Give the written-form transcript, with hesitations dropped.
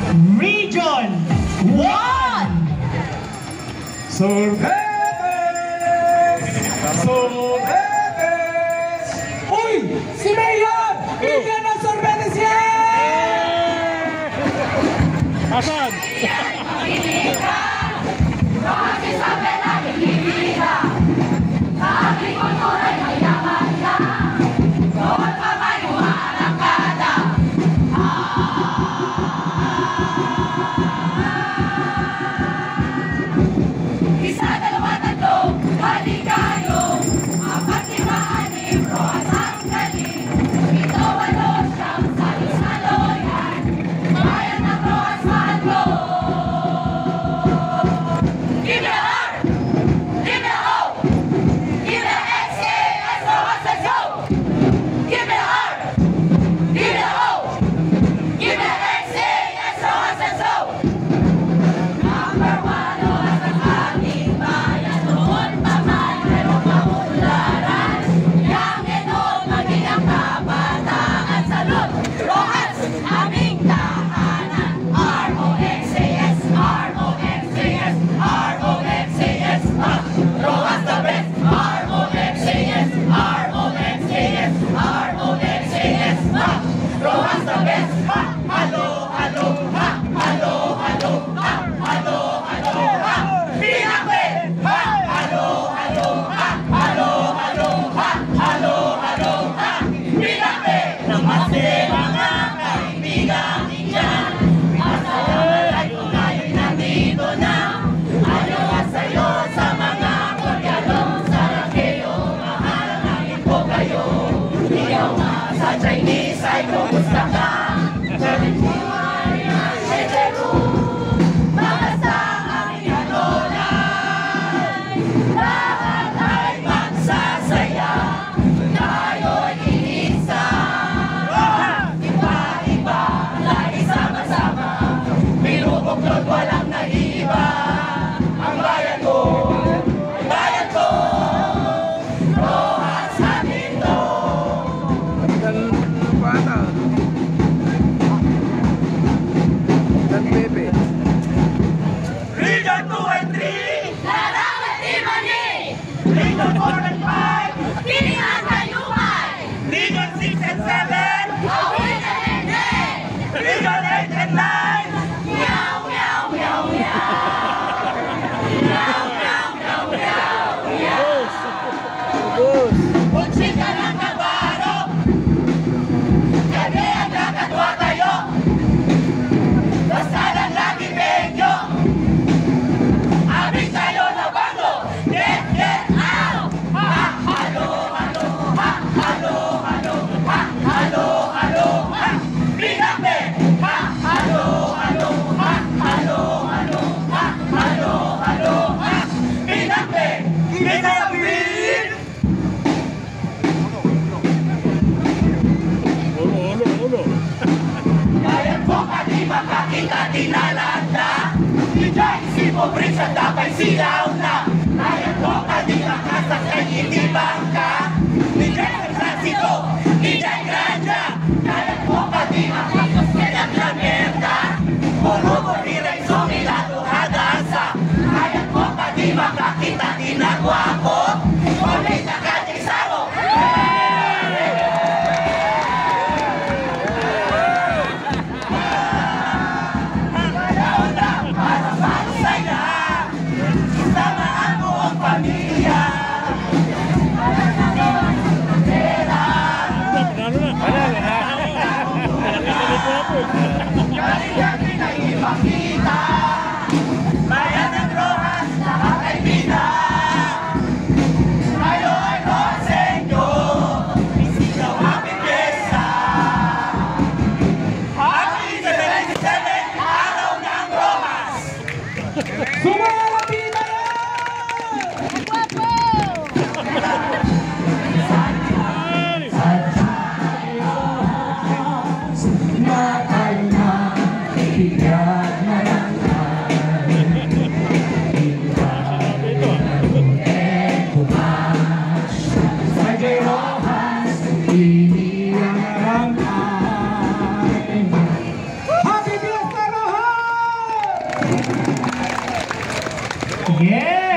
Region 1! Sorbetes! Sorbetes! Uy! Si Mayor! Bigyan ng sorbetes yan! Asan? Chinese ay kumusta ka? Basta aming alolay, lahat ay magsasaya, tayo'y iisa. Iba-iba, lagi sama-sama, binubuklod walang naiiba. Ang bayan ko, Rojas amin to. Region 2 and 3, Larang at Imani. Region 4 and 5, Kilingan Kayumay. Region 6 and 7, Awin and Ende. Region 8 and 9, Meow, meow, meow, meow. Meow, meow, meow, meow, meow. Bugsika ng Kabaro, gabi ang kakatwa tayo. Basta lang lagi medyo aming tayo na bago. Get out! Ha, halo, halo, ha, halo, halo, ha, halo, halo, ha, binakbe! Ha, halo, halo, ha, halo, halo, ha, halo, halo, ha, binakbe! Binakbin! Ulo. Kaya po ka di makakita, dinalanda. DJ, si Pobrin sa tapay silaw na. Kaya po ka di makasakay, hindi bangka. DJ Francisco, DJ Granja. Kaya po ka di makasakay ang lamenda. Puro hiray sumilado hadasa. Kaya po ka di makakita, dinagwapo. Pobrin sa katisaro. Kali-kali na ipakita, bayan ng Rojas, lahat ay bida. Tayo ay konsenyo, isigaw aming pyesa. Happy 77, araw ng Rojas! Sumalapit na yan! Sa tayo na tayo na Yes!